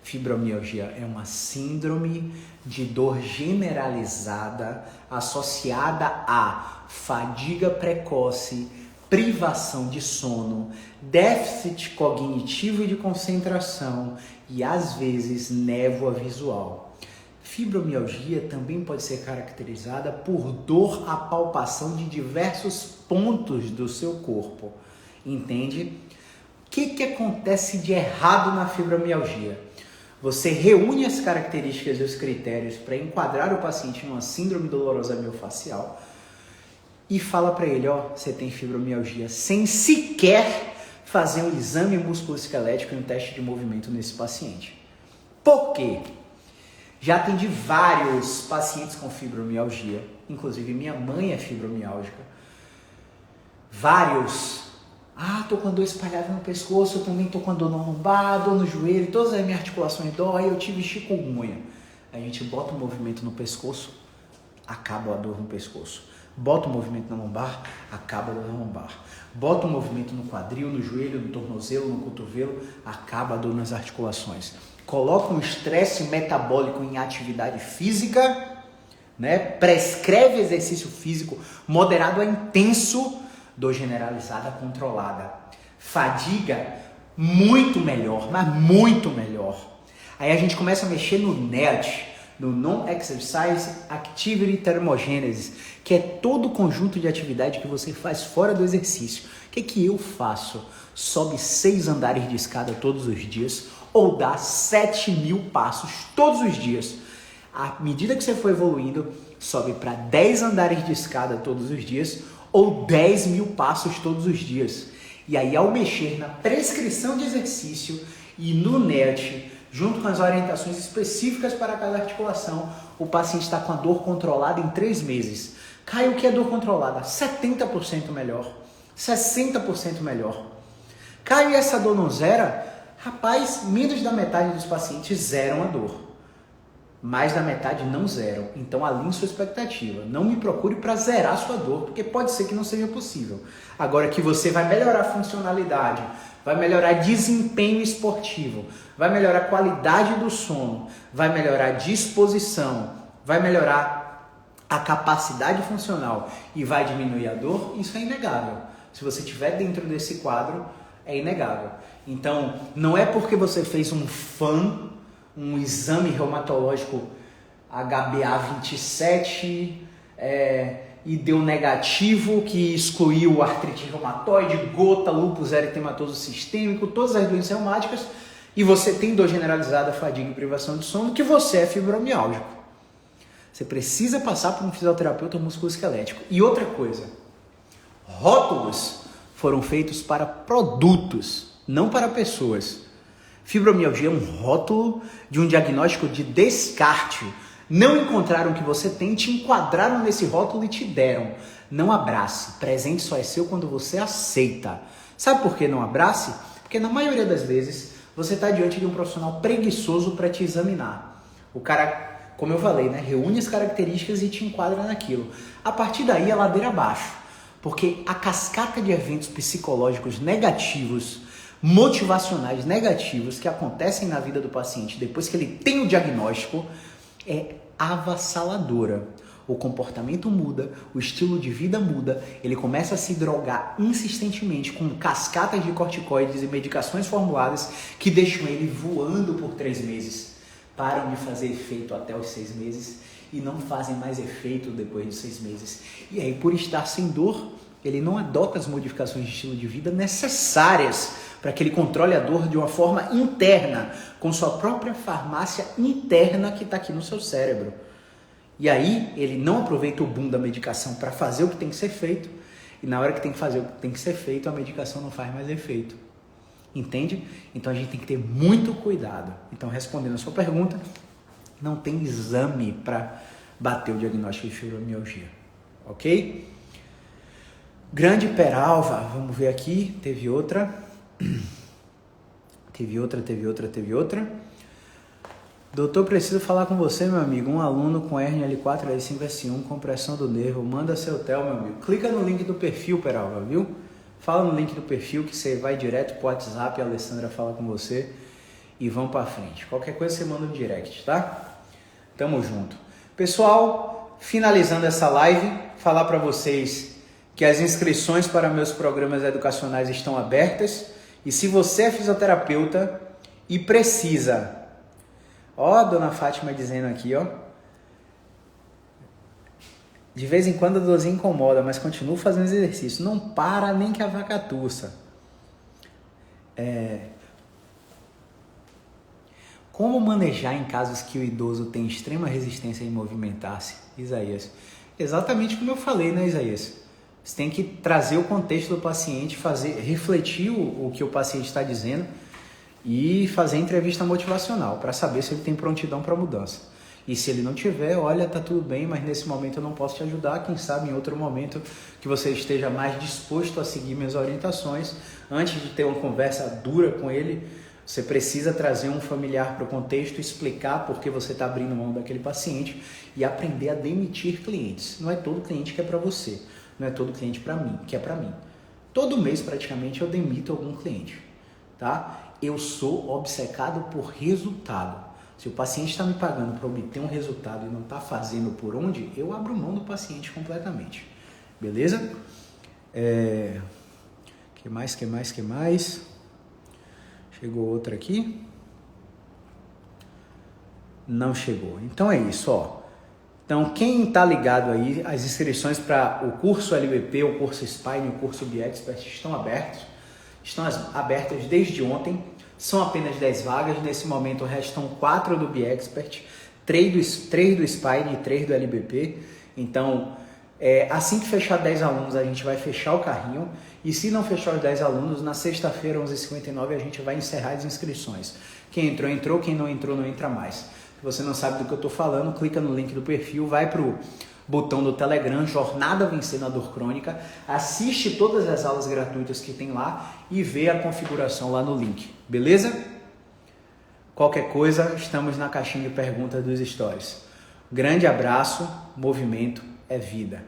Fibromialgia é uma síndrome de dor generalizada associada a fadiga precoce, privação de sono, déficit cognitivo e de concentração e, às vezes, névoa visual. Fibromialgia também pode ser caracterizada por dor à palpação de diversos pontos do seu corpo. Entende? O que acontece de errado na fibromialgia? Você reúne as características e os critérios para enquadrar o paciente em uma síndrome dolorosa miofascial e fala para ele, ó, você tem fibromialgia, sem sequer fazer um exame musculoesquelético e um teste de movimento nesse paciente. Por quê? Já atendi vários pacientes com fibromialgia, inclusive minha mãe é fibromiálgica. Vários. Tô com dor espalhada no pescoço, eu também tô com dor no lombar, dor no joelho, todas as minhas articulações doem, eu tive chikungunya. A gente bota o movimento no pescoço, acaba a dor no pescoço. Bota o movimento na lombar, acaba a dor na lombar. Bota o movimento no quadril, no joelho, no tornozelo, no cotovelo, acaba a dor nas articulações. Coloca um estresse metabólico em atividade física, né? Prescreve exercício físico moderado a intenso, dor generalizada controlada. Fadiga, muito melhor, mas muito melhor. Aí a gente começa a mexer no NEAT, no Non-Exercise Activity Thermogenesis, que é todo o conjunto de atividade que você faz fora do exercício. O que eu faço? Sobe 6 andares de escada todos os dias ou dá 7.000 passos todos os dias. À medida que você for evoluindo, sobe para 10 andares de escada todos os dias ou 10.000 passos todos os dias. E aí, ao mexer na prescrição de exercício e no NEAT, junto com as orientações específicas para cada articulação, o paciente está com a dor controlada em 3 meses. Caio, o que é dor controlada? 70% melhor, 60% melhor. Caio, e essa dor não zera? Rapaz, menos da metade dos pacientes zeram a dor. Mais da metade não zeram. Então alinhe sua expectativa. Não me procure para zerar sua dor, porque pode ser que não seja possível. Agora que você vai melhorar a funcionalidade, vai melhorar desempenho esportivo, vai melhorar a qualidade do sono, vai melhorar a disposição, vai melhorar a capacidade funcional e vai diminuir a dor, isso é inegável. Se você estiver dentro desse quadro, é inegável. Então, não é porque você fez um exame reumatológico HbA27 e deu negativo, que excluiu artrite reumatoide, gota, lúpus eritematoso sistêmico, todas as doenças reumáticas, e você tem dor generalizada, fadiga e privação de sono, que você é fibromiálgico. Você precisa passar por um fisioterapeuta musculoesquelético. E outra coisa, rótulos foram feitos para produtos, não para pessoas. Fibromialgia é um rótulo de um diagnóstico de descarte. Não encontraram o que você tem, te enquadraram nesse rótulo e te deram. Não abrace. Presente só é seu quando você aceita. Sabe por que não abrace? Porque na maioria das vezes você está diante de um profissional preguiçoso para te examinar. O cara, como eu falei, né, reúne as características e te enquadra naquilo. A partir daí é ladeira abaixo. Porque a cascata de eventos psicológicos negativos, motivacionais negativos que acontecem na vida do paciente depois que ele tem o diagnóstico é avassaladora. O comportamento muda, o estilo de vida muda, ele começa a se drogar insistentemente com cascatas de corticoides e medicações formuladas que deixam ele voando por 3 meses. Param de fazer efeito até os 6 meses e não fazem mais efeito depois de 6 meses. E aí, por estar sem dor, ele não adota as modificações de estilo de vida necessárias para que ele controle a dor de uma forma interna, com sua própria farmácia interna que está aqui no seu cérebro. E aí ele não aproveita o boom da medicação para fazer o que tem que ser feito, e na hora que tem que fazer o que tem que ser feito, a medicação não faz mais efeito. Entende? Então a gente tem que ter muito cuidado. Então, respondendo a sua pergunta, não tem exame para bater o diagnóstico de fibromialgia. Ok? Grande Peralva, vamos ver aqui, teve outra. Teve outra. Doutor, preciso falar com você, meu amigo. Um aluno com hérnia L4, L5, S1, compressão do nervo. Manda seu TEL, meu amigo. Clica no link do perfil, Peralva, viu? Fala no link do perfil que você vai direto pro WhatsApp, a Alessandra fala com você e vamos pra frente. Qualquer coisa você manda no direct, tá? Tamo junto. Pessoal, finalizando essa live, falar para vocês que as inscrições para meus programas educacionais estão abertas. E se você é fisioterapeuta e precisa... Ó, a dona Fátima dizendo aqui, ó. De vez em quando a dorzinha incomoda, mas continuo fazendo exercício. Não para nem que a vaca tussa. Como manejar em casos que o idoso tem extrema resistência em movimentar-se? Isaías. Exatamente como eu falei, né, Isaías? Você tem que trazer o contexto do paciente, refletir o que o paciente está dizendo e fazer entrevista motivacional para saber se ele tem prontidão para mudança. E se ele não tiver, olha, tá tudo bem, mas nesse momento eu não posso te ajudar. Quem sabe em outro momento que você esteja mais disposto a seguir minhas orientações. Antes de ter uma conversa dura com ele, você precisa trazer um familiar para o contexto, explicar por que você está abrindo mão daquele paciente e aprender a demitir clientes. Não é todo cliente que é para você, não é todo cliente que é para mim. Todo mês praticamente eu demito algum cliente, tá? Eu sou obcecado por resultado. Se o paciente está me pagando para obter um resultado e não está fazendo por onde, eu abro mão do paciente completamente. Beleza? Que mais? Chegou outra aqui? Não chegou. Então é isso, ó. Então quem está ligado aí, as inscrições para o curso LBP, o curso Spine, o curso BeExpert estão abertos. Estão abertas desde ontem. São apenas 10 vagas. Nesse momento restam 4 do BeExpert, 3 do Spine e 3 do LBP. Então, assim que fechar 10 alunos, a gente vai fechar o carrinho. E se não fechar os 10 alunos, na sexta-feira, 11h59, a gente vai encerrar as inscrições. Quem entrou, entrou. Quem não entrou, não entra mais. Se você não sabe do que eu estou falando, clica no link do perfil, vai para o botão do Telegram, Jornada Vencendo a Dor Crônica, assiste todas as aulas gratuitas que tem lá e vê a configuração lá no link, beleza? Qualquer coisa, estamos na caixinha de perguntas dos stories. Grande abraço, movimento é vida.